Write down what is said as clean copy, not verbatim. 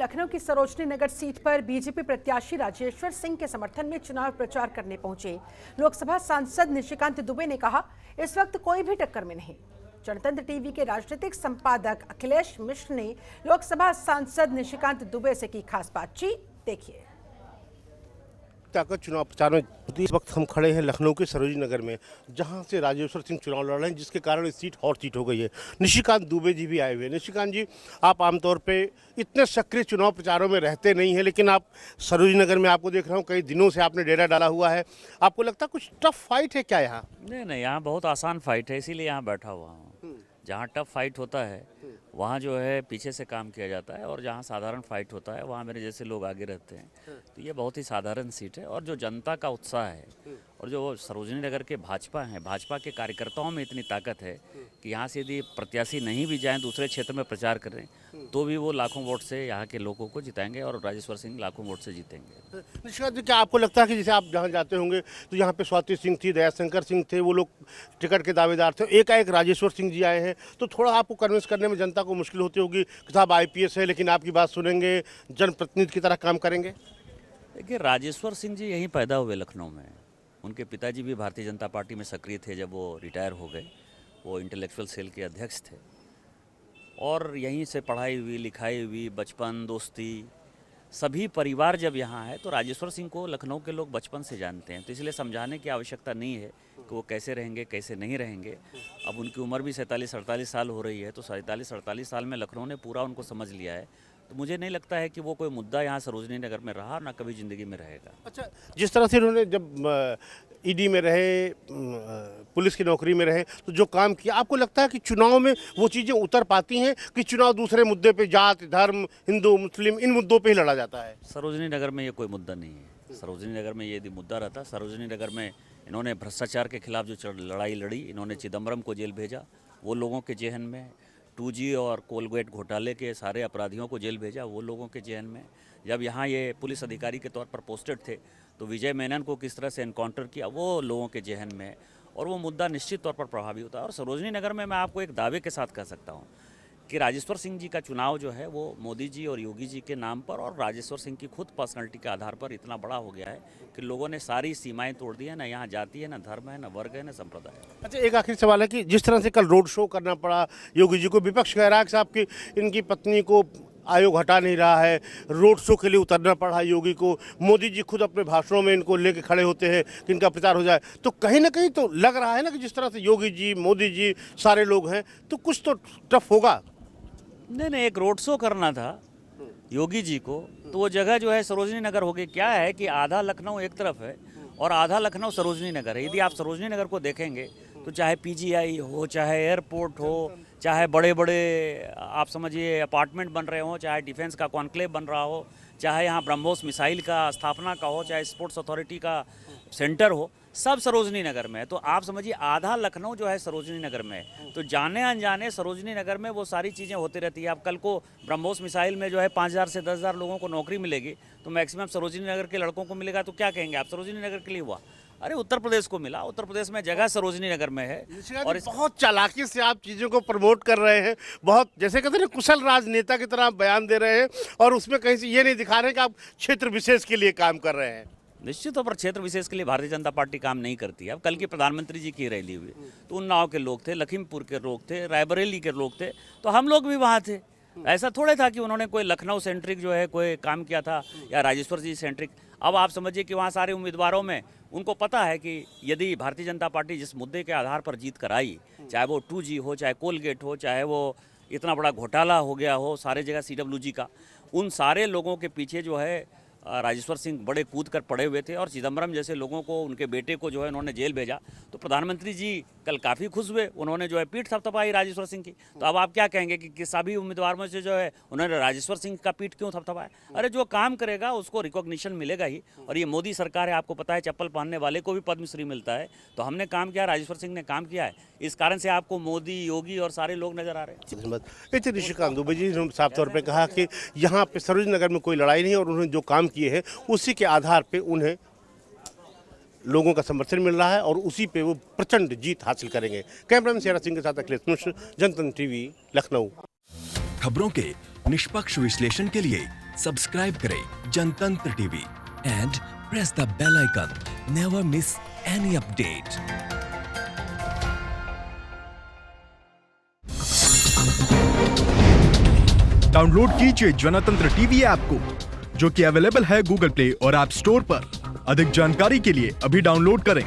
लखनऊ की सरोजनी नगर सीट पर बीजेपी प्रत्याशी राजेश्वर सिंह के समर्थन में चुनाव प्रचार करने पहुंचे लोकसभा सांसद निशिकांत दुबे ने कहा, इस वक्त कोई भी टक्कर में नहीं। जनतंत्र टीवी के राजनीतिक संपादक अखिलेश मिश्र ने लोकसभा सांसद निशिकांत दुबे से की खास बातचीत, देखिए। चुनाव प्रचार में इस वक्त हम खड़े हैं लखनऊ के सरोजनी नगर में, जहां से राजेश्वर सिंह चुनाव लड़ रहे हैं, जिसके कारण इस सीट हॉट सीट हो गई है। निशिकांत दुबे जी भी आए हुए हैं। निशिकांत जी, आप आमतौर पे इतने सक्रिय चुनाव प्रचारों में रहते नहीं हैं, लेकिन आप सरोजनी नगर में आपको देख रहा हूँ, कई दिनों से आपने डेरा डाला हुआ है। आपको लगता है कुछ टफ फाइट है क्या यहाँ? नहीं, यहाँ बहुत आसान फाइट है, इसीलिए यहाँ बैठा हुआ हूँ। जहाँ टफ फाइट होता है वहाँ जो है पीछे से काम किया जाता है, और जहाँ साधारण फाइट होता है वहाँ मेरे जैसे लोग आगे रहते हैं। तो ये बहुत ही साधारण सीट है, और जो जनता का उत्साह है और जो सरोजनी नगर के भाजपा हैं, भाजपा के कार्यकर्ताओं में इतनी ताकत है कि यहाँ से यदि प्रत्याशी नहीं भी जाएं, दूसरे क्षेत्र में प्रचार करें, तो भी वो लाखों वोट से यहाँ के लोगों को जिताएंगे, और राजेश्वर सिंह लाखों वोट से जीतेंगे। निशिकांत जी, क्या आपको लगता है कि जैसे आप जहाँ जाते होंगे तो यहाँ पे स्वाति सिंह थी, दयाशंकर सिंह थे, वो लोग टिकट के दावेदार थे, एकाएक राजेश्वर सिंह जी आए हैं, तो थोड़ा आपको कन्विंस करने में जनता को मुश्किल होती होगी कि साहब IPS है लेकिन आपकी बात सुनेंगे, जनप्रतिनिधि की तरह काम करेंगे? देखिए, राजेश्वर सिंह जी यहीं पैदा हुए लखनऊ में। उनके पिताजी भी भारतीय जनता पार्टी में सक्रिय थे। जब वो रिटायर हो गए, वो इंटेलेक्चुअल सेल के अध्यक्ष थे, और यहीं से पढ़ाई हुई, लिखाई हुई, बचपन, दोस्ती, सभी परिवार जब यहाँ है, तो राजेश्वर सिंह को लखनऊ के लोग बचपन से जानते हैं। तो इसलिए समझाने की आवश्यकता नहीं है कि वो कैसे रहेंगे, कैसे नहीं रहेंगे। अब उनकी उम्र भी 47-48 साल हो रही है, तो 47-48 साल में लखनऊ ने पूरा उनको समझ लिया है। तो मुझे नहीं लगता है कि वो कोई मुद्दा यहाँ सरोजनी नगर में रहा, ना कभी ज़िंदगी में रहेगा। अच्छा, जिस तरह से उन्होंने जब ED में रहे, पुलिस की नौकरी में रहे, तो जो काम किया, आपको लगता है कि चुनाव में वो चीज़ें उतर पाती हैं कि चुनाव दूसरे मुद्दे पे, जात, धर्म, हिंदू, मुस्लिम, इन मुद्दों पे ही लड़ा जाता है? सरोजनी नगर में ये कोई मुद्दा नहीं है। सरोजनी नगर में ये यदि मुद्दा रहता, सरोजनी नगर में इन्होंने भ्रष्टाचार के खिलाफ जो लड़ाई लड़ी, इन्होंने चिदम्बरम को जेल भेजा, वो लोगों के जेहन में, 2G और कोलगेट घोटाले के सारे अपराधियों को जेल भेजा, वो लोगों के जेहन में। जब यहाँ ये पुलिस अधिकारी के तौर पर पोस्टेड थे, तो विजय मेनन को किस तरह से एनकाउंटर किया, वो लोगों के जेहन में, और वो मुद्दा निश्चित तौर पर प्रभावी होता है। और सरोजनी नगर में मैं आपको एक दावे के साथ कह सकता हूँ कि राजेश्वर सिंह जी का चुनाव जो है वो मोदी जी और योगी जी के नाम पर और राजेश्वर सिंह की खुद पर्सनालिटी के आधार पर इतना बड़ा हो गया है कि लोगों ने सारी सीमाएं तोड़ दी है। ना यहाँ जाति है, ना धर्म है, ना वर्ग है, ना संप्रदाय है। अच्छा, एक आखिरी सवाल है कि जिस तरह से कल रोड शो करना पड़ा योगी जी को, विपक्ष कह रहा है कि साहब की इनकी पत्नी को आयोग हटा नहीं रहा है, रोड शो के लिए उतरना पड़ा योगी को, मोदी जी खुद अपने भाषणों में इनको लेके खड़े होते हैं कि इनका प्रचार हो जाए, तो कहीं ना कहीं तो लग रहा है ना कि जिस तरह से योगी जी, मोदी जी, सारे लोग हैं, तो कुछ तो टफ होगा। नहीं, एक रोड शो करना था योगी जी को, तो वो जगह जो है सरोजनी नगर हो गई। क्या है कि आधा लखनऊ एक तरफ है और आधा लखनऊ सरोजनी नगर है। यदि आप सरोजनी नगर को देखेंगे तो चाहे PGI हो, चाहे एयरपोर्ट हो, चाहे बड़े बड़े आप समझिए अपार्टमेंट बन रहे हो, चाहे डिफेंस का कॉन्क्लेव बन रहा हो, चाहे यहाँ ब्रह्मोस मिसाइल का स्थापना का हो, चाहे स्पोर्ट्स अथॉरिटी का सेंटर हो, सब सरोजनी नगर में है। तो आप समझिए आधा लखनऊ जो है सरोजनी नगर में है। तो जाने अनजाने सरोजनी नगर में वो सारी चीज़ें होती रहती है। अब कल को ब्रह्मोस मिसाइल में जो है 5000 से 10,000 लोगों को नौकरी मिलेगी, तो मैक्सिमम सरोजनी नगर के लड़कों को मिलेगा, तो क्या कहेंगे आप, सरोजनी नगर के लिए हुआ? अरे उत्तर प्रदेश को मिला, उत्तर प्रदेश में जगह सरोजनी नगर में है। और बहुत चालाकी से आप चीज़ों को प्रमोट कर रहे हैं, बहुत जैसे कहते हैं कुशल राजनेता की तरह आप बयान दे रहे हैं, और उसमें कहीं से ये नहीं दिखा रहे हैं कि आप क्षेत्र विशेष के लिए काम कर रहे हैं। निश्चित तौर पर क्षेत्र विशेष के लिए भारतीय जनता पार्टी काम नहीं करती है। अब कल की प्रधानमंत्री जी की रैली हुई, तो उन्नाव के लोग थे, लखीमपुर के लोग थे, रायबरेली के लोग थे, तो हम लोग भी वहाँ थे। ऐसा थोड़े था कि उन्होंने कोई लखनऊ सेंट्रिक जो है कोई काम किया था, या राजेश्वर जी सेंट्रिक। अब आप समझिए कि वहाँ सारे उम्मीदवारों में उनको पता है कि यदि भारतीय जनता पार्टी जिस मुद्दे के आधार पर जीत कर आई, चाहे वो 2G हो, चाहे कोलगेट हो, चाहे वो इतना बड़ा घोटाला हो गया हो सारे जगह CWG का, उन सारे लोगों के पीछे जो है राजेश्वर सिंह बड़े कूद कर पड़े हुए थे, और चिदम्बरम जैसे लोगों को, उनके बेटे को जो है उन्होंने जेल भेजा। तो प्रधानमंत्री जी कल काफ़ी खुश हुए, उन्होंने जो है पीठ थपथपाई राजेश्वर सिंह की। तो अब आप क्या कहेंगे कि सभी उम्मीदवारों से जो है उन्होंने राजेश्वर सिंह का पीठ क्यों थपथपाया? अरे जो काम करेगा उसको रिकॉग्निशन मिलेगा ही। और ये मोदी सरकार है, आपको पता है चप्पल पहनने वाले को भी पद्मश्री मिलता है। तो हमने काम किया, राजेश्वर सिंह ने काम किया है, इस कारण से आपको मोदी, योगी और सारे लोग नजर आ रहे हैं। निशिकांत दुबे जी ने साफ तौर पर कहा कि यहाँ पे सरोजनी नगर में कोई लड़ाई नहीं है, और उन्होंने जो काम किए हैं उसी के आधार पे उन्हें लोगों का समर्थन मिल रहा है, और उसी पे वो प्रचंड जीत हासिल करेंगे। कैमरामैन शेरा सिंह के साथ अखिलेश मिश्र, जनतंत्र TV, लखनऊ। खबरों के निष्पक्ष विश्लेषण के लिए सब्सक्राइब करें Jantantra TV and press the bell icon. Never miss any update. Download कीजिए जनतंत्र टीवी ऐप को, जो कि अवेलेबल है गूगल प्ले और ऐप स्टोर पर। अधिक जानकारी के लिए अभी डाउनलोड करें।